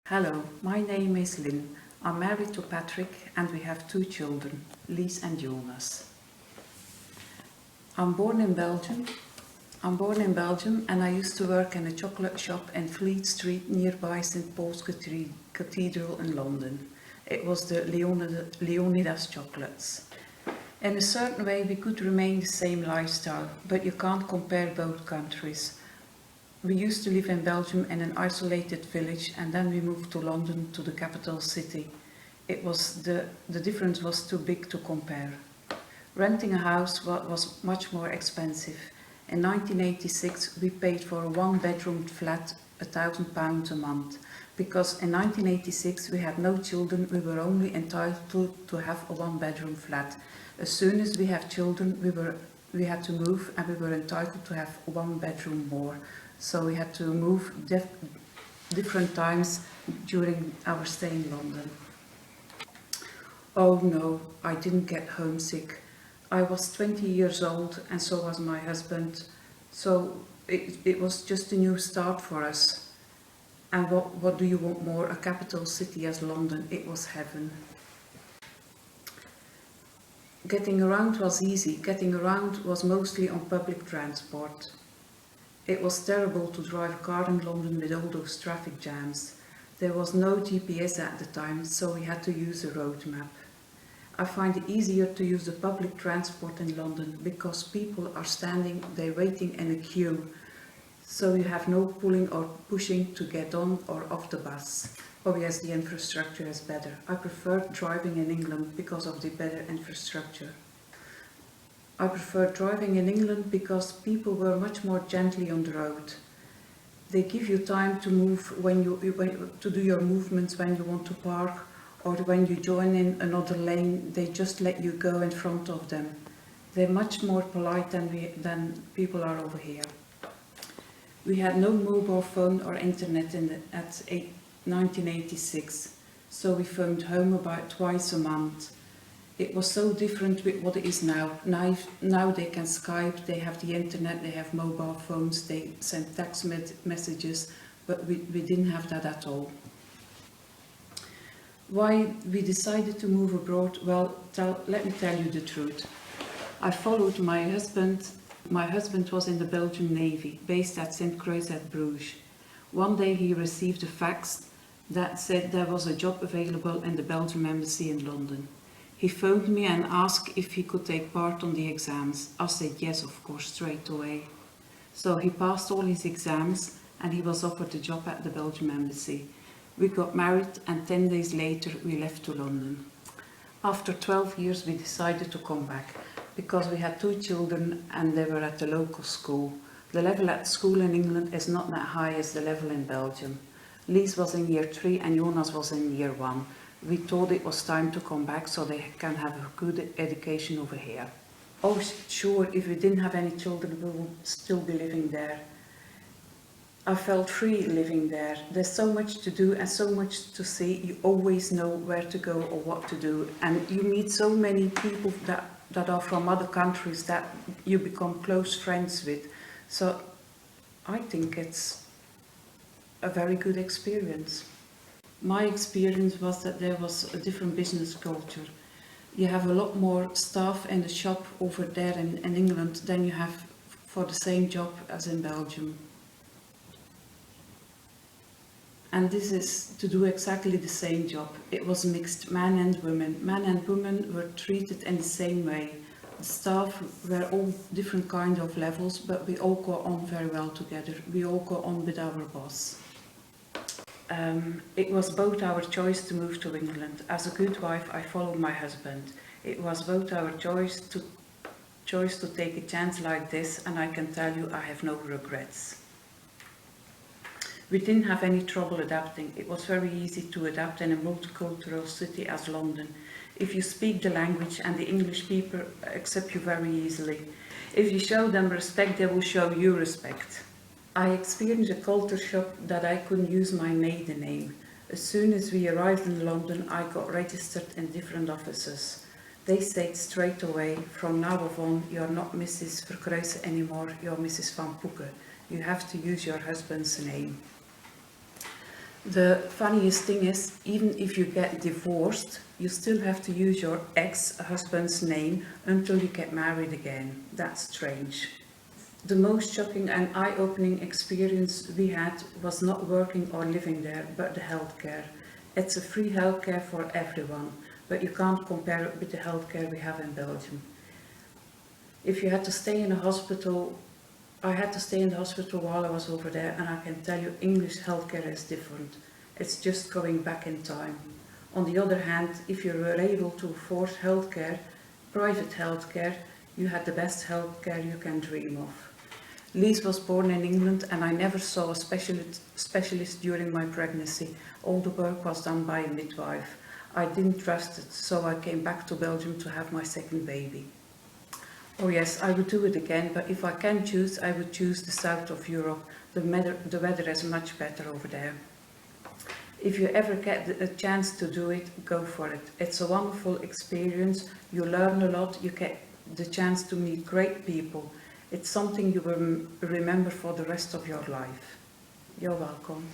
Hello, my name is Lynn. I'm married to Patrick and we have two children, Lies and Jonas. I'm born in Belgium and I used to work in a chocolate shop in Fleet Street nearby St. Paul's Cathedral in London. It was the Leonidas chocolates. In a certain way we could remain the same lifestyle, but you can't compare both countries. We used to live in Belgium in an isolated village and then we moved to London, to the capital city. The difference was too big to compare. Renting a house was much more expensive. In 1986 we paid for a one-bedroom flat £1,000 a month. Because in 1986 we had no children, we were only entitled to have a one-bedroom flat. As soon as we have children we had to move and we were entitled to have one bedroom more. So we had to move different times during our stay in London. Oh no, I didn't get homesick. I was 20 years old and so was my husband. So it was just a new start for us. And what do you want more? A capital city as London, it was heaven. Getting around was easy. Getting around was mostly on public transport. It was terrible to drive a car in London with all those traffic jams. There was no GPS at the time, so we had to use a road map. I find it easier to use the public transport in London because people are standing there waiting in a queue, so you have no pulling or pushing to get on or off the bus. Oh yes, the infrastructure is better. I prefer driving in England because of the better infrastructure. I prefer driving in England because people were much more gently on the road. They give you time to move to do your movements when you want to park, or when you join in another lane, they just let you go in front of them. They're much more polite than people are over here. We had no mobile phone or internet at 1986, so we phoned home about twice a month. It was so different with what it is now. Now they can Skype, they have the internet, they have mobile phones, they send text messages, but we didn't have that at all. Why we decided to move abroad? Well, let me tell you the truth. I followed my husband. My husband was in the Belgian Navy, based at St. Croix at Bruges. One day he received a fax that said there was a job available in the Belgian embassy in London. He phoned me and asked if he could take part on the exams. I said yes, of course, straight away. So he passed all his exams and he was offered a job at the Belgian embassy. We got married and 10 days later we left to London. After 12 years we decided to come back because we had two children and they were at the local school. The level at school in England is not that high as the level in Belgium. Lies was in year 3 and Jonas was in year 1. We thought it was time to come back so they can have a good education over here. Oh sure, if we didn't have any children we would still be living there. I felt free living there. There's so much to do and so much to see. You always know where to go or what to do, and you meet so many people that are from other countries that you become close friends with. So I think it's a very good experience. My experience was that there was a different business culture. You have a lot more staff in the shop over there in England than you have for the same job as in Belgium. And this is to do exactly the same job. It was mixed, men and women. Men and women were treated in the same way. The staff were all different kind of levels, but we all got on very well together. We all got on with our boss. It was both our choice to move to England. As a good wife, I followed my husband. It was both our choice to take a chance like this, and I can tell you I have no regrets. We didn't have any trouble adapting. It was very easy to adapt in a multicultural city as London. If you speak the language and the English people accept you very easily. If you show them respect, they will show you respect. I experienced a culture shock that I couldn't use my maiden name. As soon as we arrived in London, I got registered in different offices. They said straight away, from now on, you're not Mrs. Verkruijsen anymore, you're Mrs. Van Poeken. You have to use your husband's name. The funniest thing is, even if you get divorced, you still have to use your ex-husband's name until you get married again. That's strange. The most shocking and eye-opening experience we had was not working or living there, but the healthcare. It's a free healthcare for everyone, but you can't compare it with the healthcare we have in Belgium. If you had to stay in a hospital, I had to stay in the hospital while I was over there, and I can tell you English healthcare is different. It's just going back in time. On the other hand, if you were able to afford healthcare, private healthcare, you had the best healthcare you can dream of. Lise was born in England, and I never saw a specialist during my pregnancy. All the work was done by a midwife. I didn't trust it, so I came back to Belgium to have my second baby. Oh yes, I would do it again, but if I can choose, I would choose the south of Europe. The weather is much better over there. If you ever get a chance to do it, go for it. It's a wonderful experience. You learn a lot. You get the chance to meet great people. It's something you will remember for the rest of your life. You're welcome.